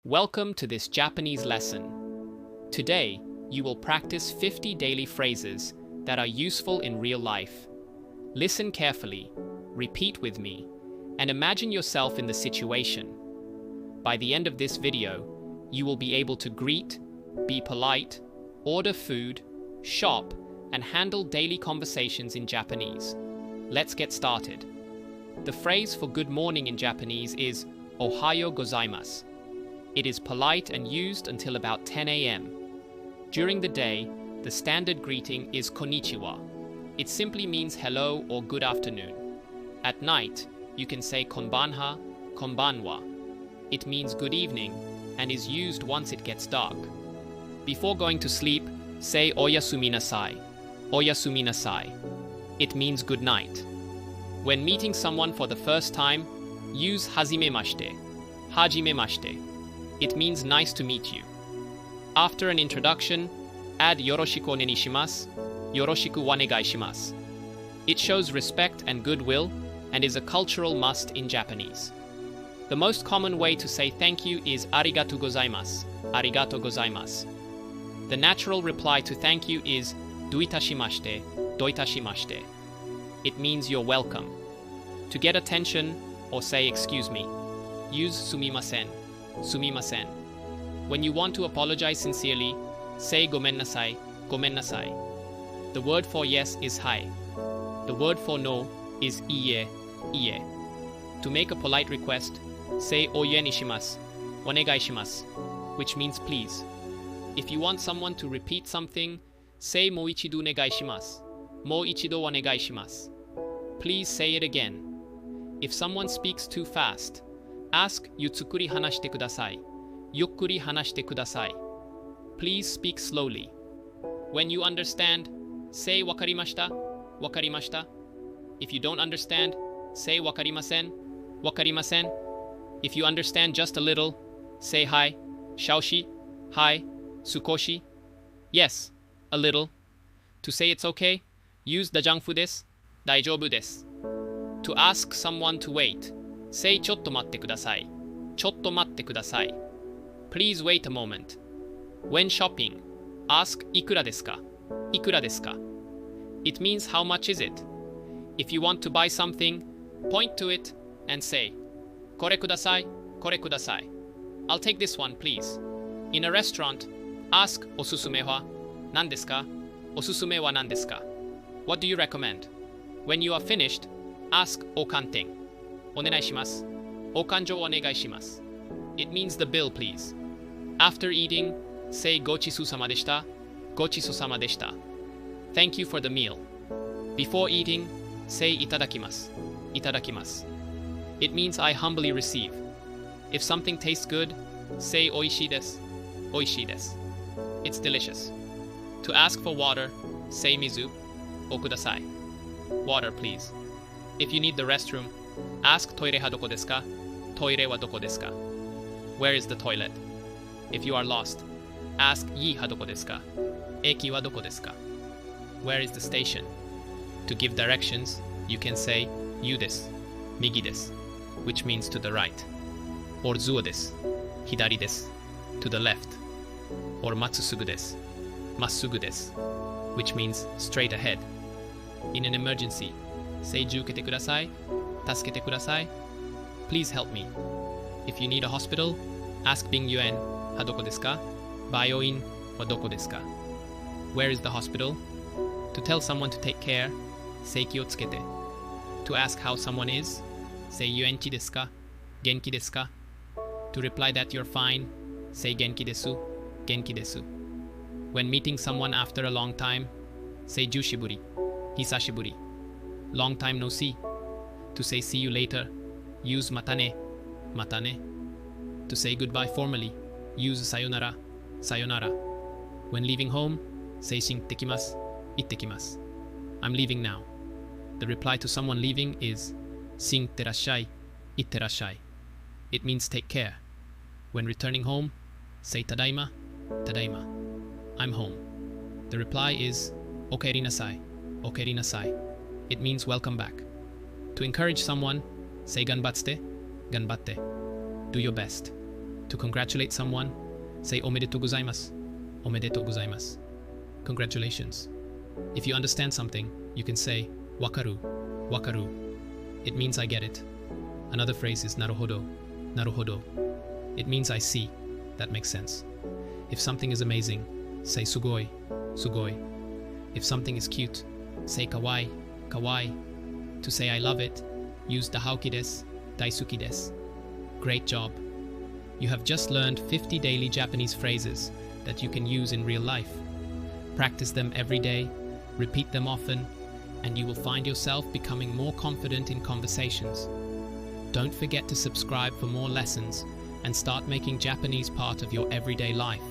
Welcome to this Japanese lesson. Today, you will practice 50 daily phrases that are useful in real life. Listen carefully, repeat with me, and imagine yourself in the situation. By the end of this video, you will be able to greet, be polite, order food, shop, and handle daily conversations in Japanese. Let's get started. The phrase for good morning in Japanese is Ohayō gozaimasu. It is polite and used until about 10 a.m. During the day, the standard greeting is Konnichiwa. It simply means hello or good afternoon. At night, you can say konbanha, konbanwa. It means good evening and is used once it gets dark. Before going to sleep, say oyasumi nasai. Oyasumi nasai. It means good night. When meeting someone for the first time, use hajimemashite. Hajimemashite. It means nice to meet you. After an introduction, add yoroshiku onegai shimasu, yoroshiku onegai shimasu. It shows respect and goodwill and is a cultural must in Japanese. The most common way to say thank you is arigatou gozaimasu, arigatou gozaimasu. The natural reply to thank you is doitashimashite, doitashimashite. It means you're welcome. To get attention or say excuse me, use sumimasen, sumimasen. When you want to apologize sincerely, say gomen nasai, gomen nasai. The word for yes is hai. The word for no is iie, iie. To make a polite request, say oye ni shimasu, onegai shimasu, which means please. If you want someone to repeat something, say mo ichido onegai shimasu, mo ichido onegai shimasu. Please say it again. If someone speaks too fast, ask yutsukuri hanashite kudasai, yukkuri hanashite kudasai. Please speak slowly. When you understand, say wakarimashita, wakarimashita. If you don't understand, say wakarimasen, wakarimasen. If you understand just a little, say hi, shaoshi, hi, sukoshi. Yes, a little. To say it's okay, use dajangfu desu, daijoubu desu. To ask someone to wait, say chotto matte kudasai, chotto matte kudasai. Please wait a moment. When shopping, ask ikura desu ka, ikura desu ka. It means how much is it? If you want to buy something, point to it and say, kore kudasai, kore kudasai. I'll take this one, please. In a restaurant, ask osusume wa nan desu ka, osusume wa nan desu ka. What do you recommend? When you are finished, ask okanten, onegai shimasu, okanjo onegai shimasu. It means the bill, please. After eating, say gochisousama deshita, gochisousama deshita. Thank you for the meal. Before eating, say itadakimasu, itadakimasu. It means I humbly receive. If something tastes good, say oishii desu, oishii desu. It's delicious. To ask for water, say mizu, o kudasai. Water, please. If you need the restroom, ask toire ha doko desu ka, toire wa doko desu ka. Where is the toilet? If you are lost, ask ii ha doko desu ka, eki wa doko desu ka. Where is the station? To give directions, you can say yu desu, migi desu, which means to the right, or zuo desu, hidari desu, to the left, or matsusugu desu, massugu desu, which means straight ahead. In an emergency, say jukete kudasai, tasukete kudasai. Please help me. If you need a hospital, ask bingyuan ha doko desu ka, byoin wa doko desu ka. Where is the hospital? To tell someone to take care, say ki o tsukete. To ask how someone is, say yuenchi desu ka, genki desu ka. To reply that you're fine, say genki desu, genki desu. When meeting someone after a long time, say jushiburi, hisashiburi. Long time no see. To say see you later, use matane, matane. To say goodbye formally, use sayonara, sayonara. When leaving home, say shintekimasu, ittekimasu. I'm leaving now. The reply to someone leaving is shinterashai, itterashai. It means take care. When returning home, say tadaima, tadaima. I'm home. The reply is okaeri nasai, okaeri nasai. It means welcome back. To encourage someone, say ganbatsute, ganbatte. Do your best. To congratulate someone, say おめでとうございます。おめでとうございます。Congratulations. If you understand something, you can say わかる。わかる。It means I get it. Another phrase is なるほど。なるほど。It means I see. That makes sense. If something is amazing, say すごい。すごい。If something is cute, say かわいい。かわいい。To say I love it, use 大好きです。大好きです。Great job. You have just learned 50 daily Japanese phrases that you can use in real life. Practice them every day, repeat them often, and you will find yourself becoming more confident in conversations. Don't forget to subscribe for more lessons and start making Japanese part of your everyday life.